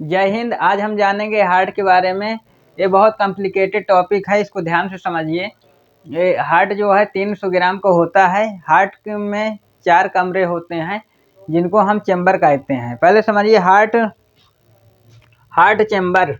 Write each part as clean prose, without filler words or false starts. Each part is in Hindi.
जय हिंद। आज हम जानेंगे हार्ट के बारे में। ये बहुत कॉम्प्लिकेटेड टॉपिक है, इसको ध्यान से समझिए। ये हार्ट जो है 300 ग्राम का होता है। हार्ट में 4 कमरे होते हैं जिनको हम चैम्बर कहते हैं। पहले समझिए हार्ट चैम्बर।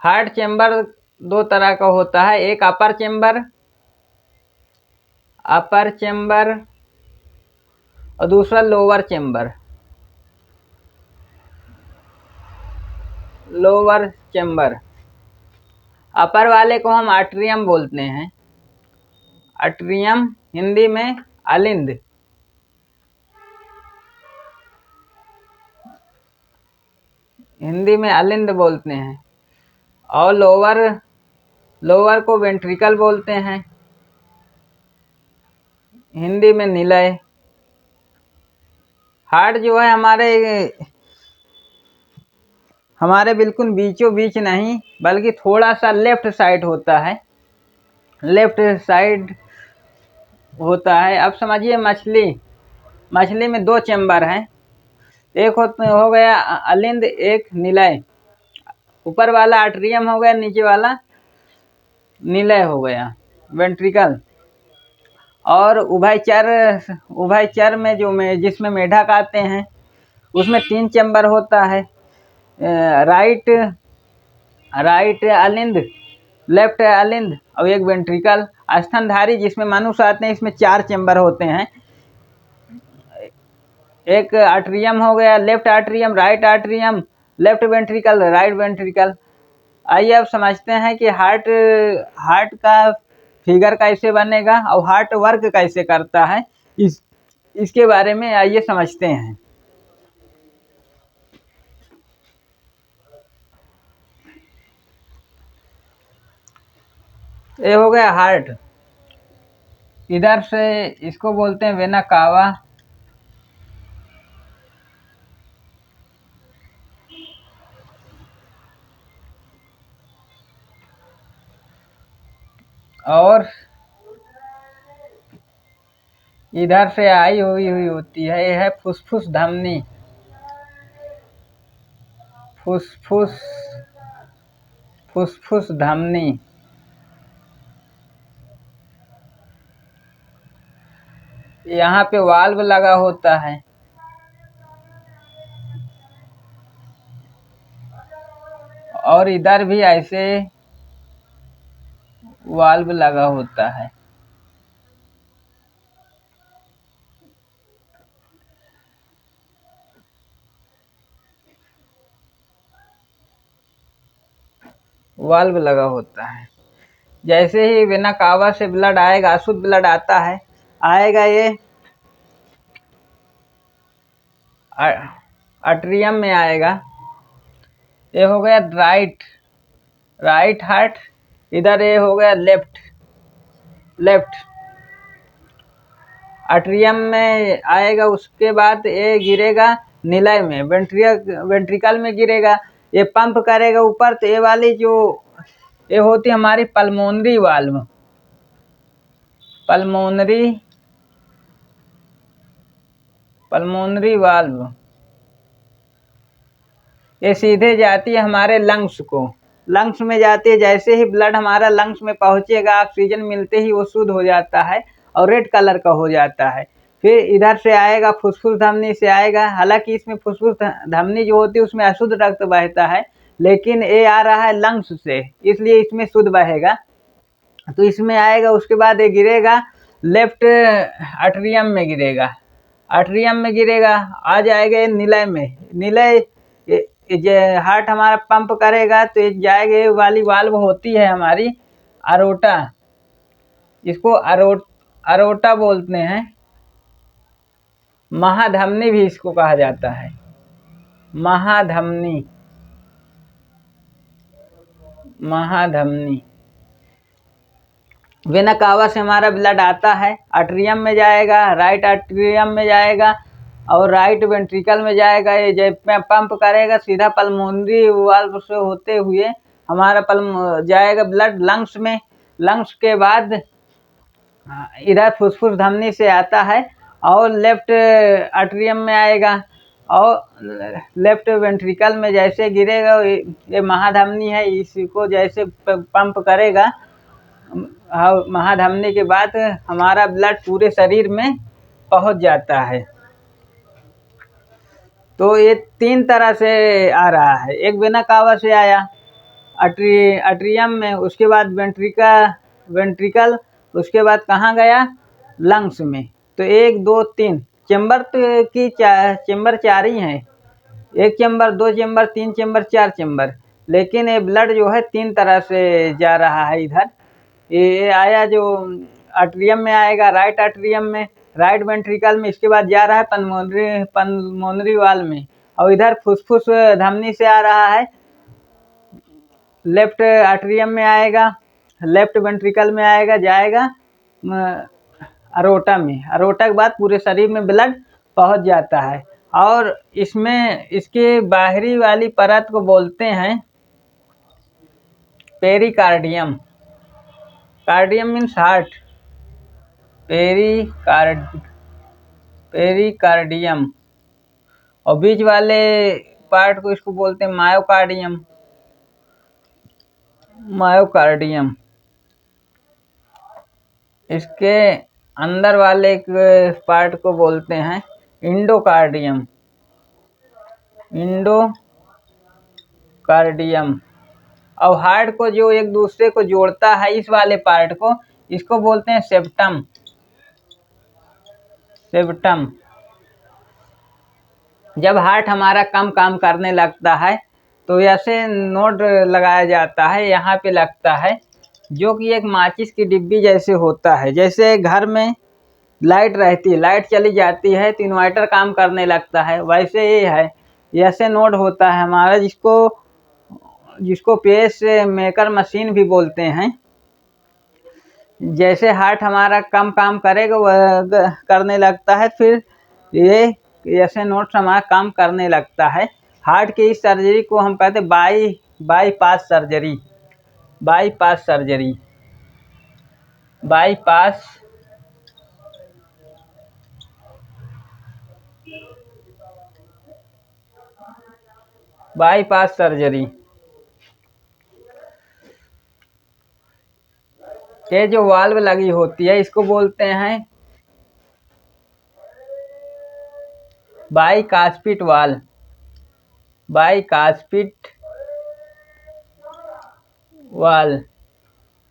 हार्ट चैम्बर 2 तरह का होता है, एक अपर चैम्बर और दूसरा लोअर चैम्बर। अपर वाले को हम आर्टरियम बोलते हैं। आर्टरियम हिंदी में अलिंद। बोलते हैं। और लोअर को वेंट्रिकल बोलते हैं, हिंदी में निलय। हार्ट जो है हमारे बिल्कुल बीचों बीच नहीं, बल्कि थोड़ा सा लेफ्ट साइड होता है। अब समझिए मछली में 2 चैम्बर हैं। एक हो गया अलिंद, एक निलय। ऊपर वाला आर्टरियम हो गया, नीचे वाला निलय हो गया, वेंट्रिकल। और उभयचर में जिसमें मेढक आते हैं उसमें 3 चैम्बर होता है। राइट अलिंद, लेफ्ट अलिंद और एक वेंट्रिकल। स्तनधारी जिसमें मनुष्य आते हैं इसमें 4 चैम्बर होते हैं। एक आर्टरियम हो गया, left atrium, right atrium, left ventricle, right ventricle. आइए अब समझते हैं कि हार्ट का फिगर कैसे बनेगा और हार्ट वर्क कैसे करता है। इसके बारे में आइए समझते हैं। ये हो गया हार्ट। इधर से इसको बोलते हैं वेना कावा। और इधर से आई हुई होती है, यह है फुसफुस धमनी। फुसफुस धमनी। यहाँ पे वाल्व लगा होता है। और इधर भी ऐसे वाल्व लगा होता है। वाल्व लगा होता है। जैसे ही वेना कावा से ब्लड आएगा, अशुद्ध ब्लड आएगा ये आर्टरियम में आएगा। ये हो गया राइट हार्ट। इधर ये हो गया लेफ्ट आर्टरियम में आएगा। उसके बाद ये गिरेगा निलय में, वेंट्रिकल में गिरेगा। ये पंप करेगा ऊपर, तो ये वाली जो ये होती है हमारी पल्मोनरी वाल्व। ये सीधे जाती है हमारे लंग्स में जाती है। जैसे ही ब्लड हमारा लंग्स में पहुंचेगा, ऑक्सीजन मिलते ही वो शुद्ध हो जाता है और रेड कलर का हो जाता है। फिर इधर से आएगा, फुसफुस धमनी से आएगा। हालांकि इसमें फुसफुस धमनी जो होती है उसमें अशुद्ध रक्त बहता है, लेकिन ये आ रहा है लंग्स से, इसलिए इसमें शुद्ध बहेगा। तो इसमें आएगा, उसके बाद ये गिरेगा लेफ्ट आर्टरियम में गिरेगा। आ जाएगा निलय में। हार्ट हमारा पंप करेगा तो ये जाएगा। ये वाली वाल्व होती है हमारी अरोटा। इसको अरोटा बोलते हैं। महाधमनी भी इसको कहा जाता है, महाधमनी। वेना कावा से हमारा ब्लड आता है, आर्टरियम में जाएगा, राइट आर्टरियम में जाएगा और राइट वेंट्रिकल में जाएगा। ये जब पंप करेगा सीधा पल्मोनरी वाल्व से होते हुए हमारा जाएगा ब्लड लंग्स में। लंग्स के बाद इधर फुसफुस धमनी से आता है और लेफ्ट अट्रियम में आएगा, और लेफ्ट वेंट्रिकल में जैसे गिरेगा, ये महाधमनी है, इसको जैसे पंप करेगा, महाधमनी के बाद हमारा ब्लड पूरे शरीर में पहुंच जाता है। तो ये 3 तरह से आ रहा है। एक बिना कावा से आया अट्रियम में, उसके बाद वेंट्रिकल, उसके बाद कहाँ गया, लंग्स में। तो 1 2 3 चैम्बर की चैम्बर 4 ही हैं, 1 चैम्बर, 2 चैम्बर, 3 चैम्बर, 4 चैम्बर। लेकिन ये ब्लड जो है 3 तरह से जा रहा है इधर। ये आया जो अट्रियम में आएगा, राइट अट्रियम में, राइट वेंट्रिकल में, इसके बाद जा रहा है पल्मोनरी वाल में, और इधर फुसफुस धमनी से आ रहा है, लेफ्ट अट्रियम में आएगा, लेफ्ट वेंट्रिकल में आएगा, जाएगा अरोटा में, अरोटा के बाद पूरे शरीर में ब्लड पहुंच जाता है। और इसमें इसके बाहरी वाली परत को बोलते हैं pericardium. Cardium means heart, pericardium. और बीच वाले पार्ट को इसको बोलते हैं मायोकार्डियम। इसके अंदर वाले पार्ट को बोलते हैं इंडोकार्डियम। और हार्ट को जो एक दूसरे को जोड़ता है, इस वाले पार्ट को, इसको बोलते हैं सेप्टम। जब हार्ट हमारा कम काम करने लगता है तो ऐसे नोड लगाया जाता है, यहाँ पे लगता है, जो कि एक माचिस की डिब्बी जैसे होता है। जैसे घर में लाइट रहती है, लाइट चली जाती है तो इन्वर्टर काम करने लगता है, वैसे ये है, ऐसे नोड होता है हमारा, जिसको पेस मेकर मशीन भी बोलते हैं। जैसे हार्ट हमारा कम काम करेगा वह करने लगता है, फिर ये ऐसे नोड्स हमारा काम करने लगता है। हार्ट की इस सर्जरी को हम कहते हैं बाईपास सर्जरी। ये जो वाल्व लगी होती है इसको बोलते हैं बाईकास्पिट वाल्व,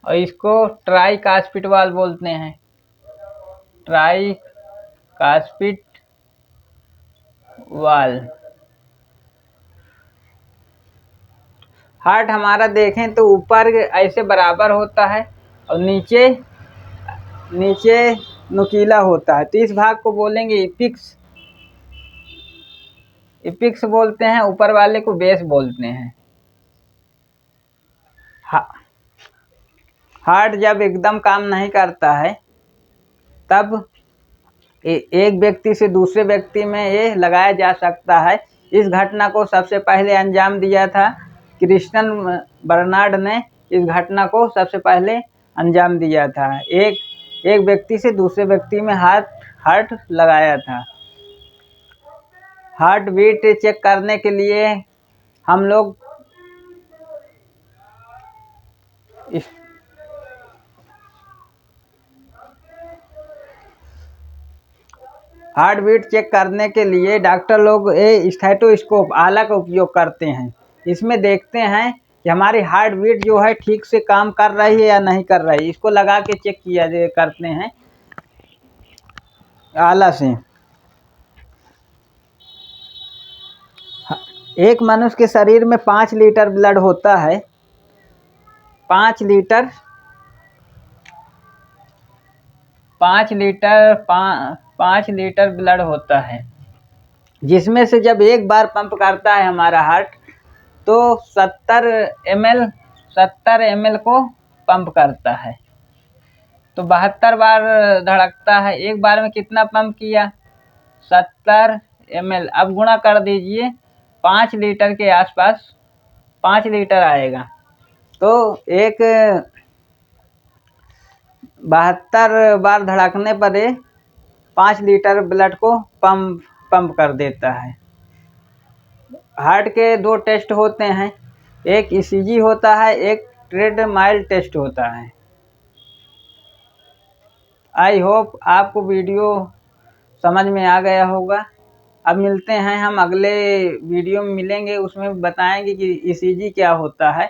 और इसको ट्राईकास्पिट वाल्व बोलते हैं, ट्राईकास्पिट वाल्व। हार्ट हमारा देखें तो ऊपर ऐसे बराबर होता है और नीचे नुकीला होता है, तो इस भाग को बोलेंगे इपिक्स बोलते हैं, ऊपर वाले को बेस बोलते हैं। हार्ट जब एकदम काम नहीं करता है तब एक व्यक्ति से दूसरे व्यक्ति में ये लगाया जा सकता है। इस घटना को सबसे पहले अंजाम दिया था क्रिश्चियन बर्नार्ड ने, इस घटना को सबसे पहले अंजाम दिया था। एक व्यक्ति से दूसरे व्यक्ति में हार्ट लगाया था। हार्ट बीट चेक करने के लिए हम लोग हार्ट बीट चेक करने के लिए डॉक्टर लोग स्टेथोस्कोप आला का उपयोग करते हैं। इसमें देखते हैं कि हमारी हार्ट बीट जो है ठीक से काम कर रही है या नहीं कर रही है, इसको लगा के चेक करते हैं आला से। एक मनुष्य के शरीर में 5 लीटर ब्लड होता है, 5 लीटर ब्लड होता है, जिसमें से जब एक बार पंप करता है हमारा हार्ट तो 70 ml को पंप करता है, तो 72 बार धड़कता है। एक बार में कितना पंप किया, 70 ml। अब गुणा कर दीजिए, 5 लीटर के आसपास 5 लीटर आएगा, तो एक 72 बार धड़कने पर 5 लीटर ब्लड को पंप कर देता है। हार्ट के 2 टेस्ट होते हैं, एक ईसीजी होता है, एक ट्रेडमाइल टेस्ट होता है। आई होप आपको वीडियो समझ में आ गया होगा। अब मिलते हैं हम अगले वीडियो में मिलेंगे, उसमें बताएंगे कि ईसीजी क्या होता है।